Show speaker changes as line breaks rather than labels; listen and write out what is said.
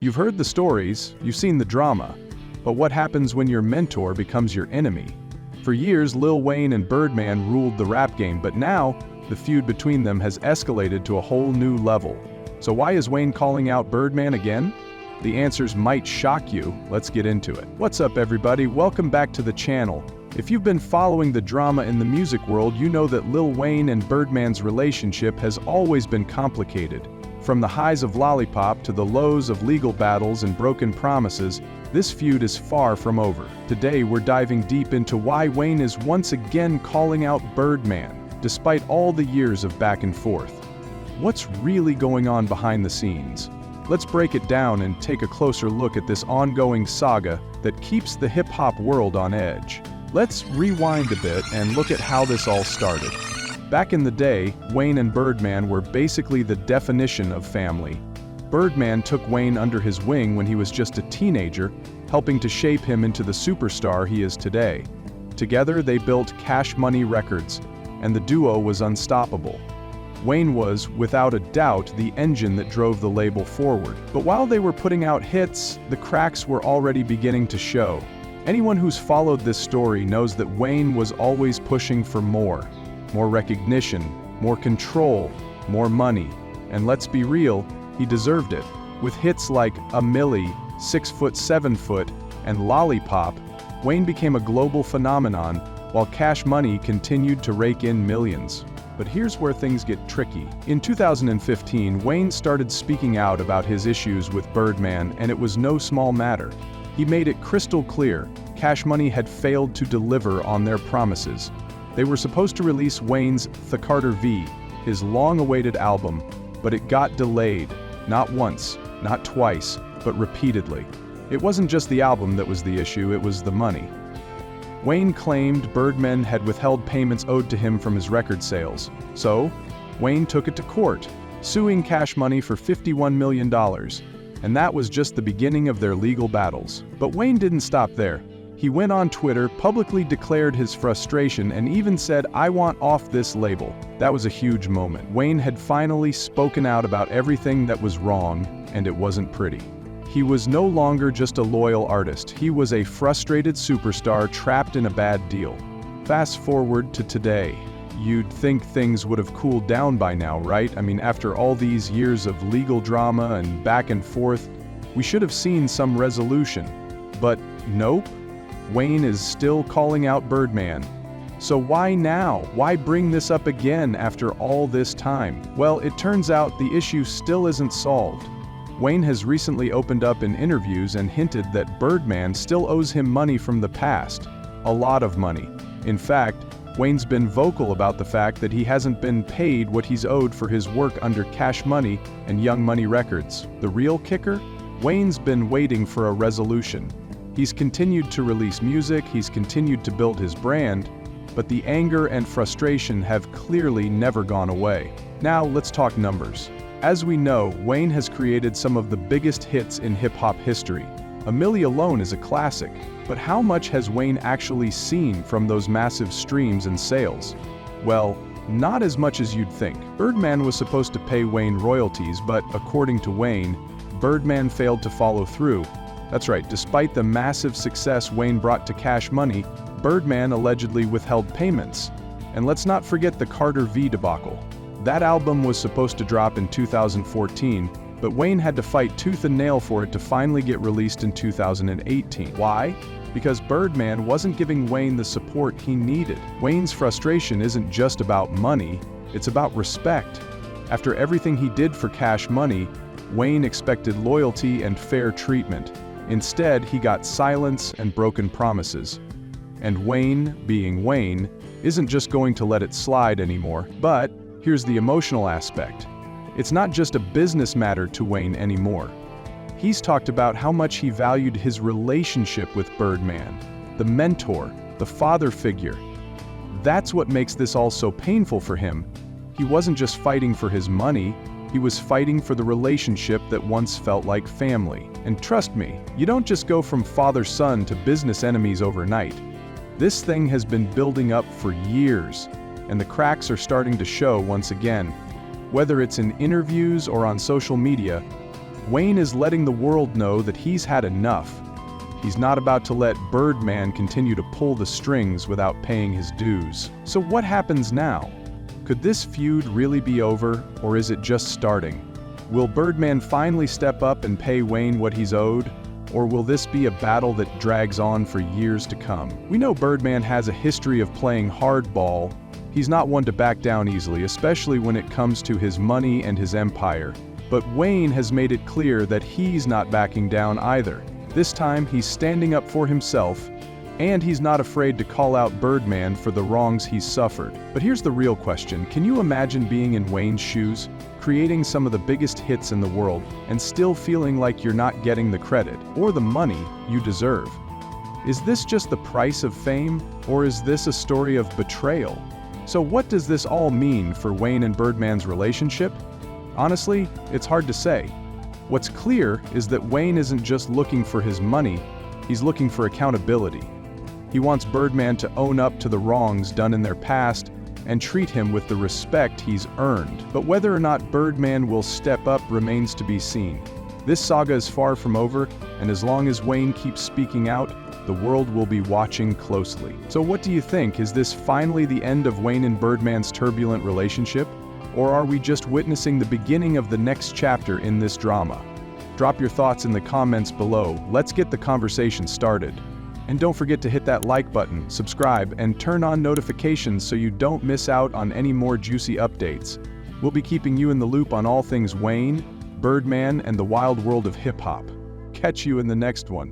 You've heard the stories, you've seen the drama, but what happens when your mentor becomes your enemy? For years, Lil Wayne and Birdman ruled the rap game, but now, the feud between them has escalated to a whole new level. So why is Wayne calling out Birdman again? The answers might shock you. Let's get into it. What's up, everybody? Welcome back to the channel. If you've been following the drama in the music world, you know that Lil Wayne and Birdman's relationship has always been complicated. From the highs of Lollipop to the lows of legal battles and broken promises, this feud is far from over. Today we're diving deep into why Wayne is once again calling out Birdman, despite all the years of back and forth. What's really going on behind the scenes? Let's break it down and take a closer look at this ongoing saga that keeps the hip-hop world on edge. Let's rewind a bit and look at how this all started. Back in the day, Wayne and Birdman were basically the definition of family. Birdman took Wayne under his wing when he was just a teenager, helping to shape him into the superstar he is today. Together they built Cash Money Records, and the duo was unstoppable. Wayne was, without a doubt, the engine that drove the label forward. But while they were putting out hits, the cracks were already beginning to show. Anyone who's followed this story knows that Wayne was always pushing for more recognition, more control, more money. And let's be real, he deserved it. With hits like A Milli, 6 Foot 7 Foot, and Lollipop, Wayne became a global phenomenon, while Cash Money continued to rake in millions. But here's where things get tricky. In 2015, Wayne started speaking out about his issues with Birdman, and it was no small matter. He made it crystal clear, Cash Money had failed to deliver on their promises. They were supposed to release Wayne's The Carter V, his long-awaited album, but it got delayed, not once, not twice, but repeatedly. It wasn't just the album that was the issue, it was the money. Wayne claimed Birdman had withheld payments owed to him from his record sales. So, Wayne took it to court, suing Cash Money for $51 million. And that was just the beginning of their legal battles. But Wayne didn't stop there. He went on Twitter, publicly declared his frustration, and even said, "I want off this label." That was a huge moment. Wayne had finally spoken out about everything that was wrong, and it wasn't pretty. He was no longer just a loyal artist, he was a frustrated superstar trapped in a bad deal. Fast forward to today. You'd think things would have cooled down by now, right? I mean, after all these years of legal drama and back and forth, we should have seen some resolution. But nope. Wayne is still calling out Birdman. So why now? Why bring this up again after all this time? Well, it turns out the issue still isn't solved. Wayne has recently opened up in interviews and hinted that Birdman still owes him money from the past. A lot of money. In fact, Wayne's been vocal about the fact that he hasn't been paid what he's owed for his work under Cash Money and Young Money Records. The real kicker? Wayne's been waiting for a resolution. He's continued to release music, he's continued to build his brand, but the anger and frustration have clearly never gone away. Now let's talk numbers. As we know, Wayne has created some of the biggest hits in hip-hop history. A Milli alone is a classic, but how much has Wayne actually seen from those massive streams and sales? Well, not as much as you'd think. Birdman was supposed to pay Wayne royalties, but according to Wayne, Birdman failed to follow through. That's right, despite the massive success Wayne brought to Cash Money, Birdman allegedly withheld payments. And let's not forget the Carter V debacle. That album was supposed to drop in 2014, but Wayne had to fight tooth and nail for it to finally get released in 2018. Why? Because Birdman wasn't giving Wayne the support he needed. Wayne's frustration isn't just about money, it's about respect. After everything he did for Cash Money, Wayne expected loyalty and fair treatment. Instead, he got silence and broken promises. And Wayne, being Wayne, isn't just going to let it slide anymore. But here's the emotional aspect. It's not just a business matter to Wayne anymore. He's talked about how much he valued his relationship with Birdman, the mentor, the father figure. That's what makes this all so painful for him. He wasn't just fighting for his money, he was fighting for the relationship that once felt like family. And trust me, you don't just go from father-son to business enemies overnight. This thing has been building up for years, and the cracks are starting to show once again. Whether it's in interviews or on social media, Wayne is letting the world know that he's had enough. He's not about to let Birdman continue to pull the strings without paying his dues. So what happens now? Could this feud really be over, or is it just starting? Will Birdman finally step up and pay Wayne what he's owed? Or will this be a battle that drags on for years to come? We know Birdman has a history of playing hardball. He's not one to back down easily, especially when it comes to his money and his empire. But Wayne has made it clear that he's not backing down either. This time, he's standing up for himself, and he's not afraid to call out Birdman for the wrongs he's suffered. But here's the real question. Can you imagine being in Wayne's shoes, creating some of the biggest hits in the world, and still feeling like you're not getting the credit or the money you deserve? Is this just the price of fame, or is this a story of betrayal? So what does this all mean for Wayne and Birdman's relationship? Honestly, it's hard to say. What's clear is that Wayne isn't just looking for his money, he's looking for accountability. He wants Birdman to own up to the wrongs done in their past and treat him with the respect he's earned. But whether or not Birdman will step up remains to be seen. This saga is far from over, and as long as Wayne keeps speaking out, the world will be watching closely. So what do you think? Is this finally the end of Wayne and Birdman's turbulent relationship? Or are we just witnessing the beginning of the next chapter in this drama? Drop your thoughts in the comments below. Let's get the conversation started. And don't forget to hit that like button, subscribe, and turn on notifications so you don't miss out on any more juicy updates. We'll be keeping you in the loop on all things Wayne, Birdman, and the wild world of hip-hop. Catch you in the next one.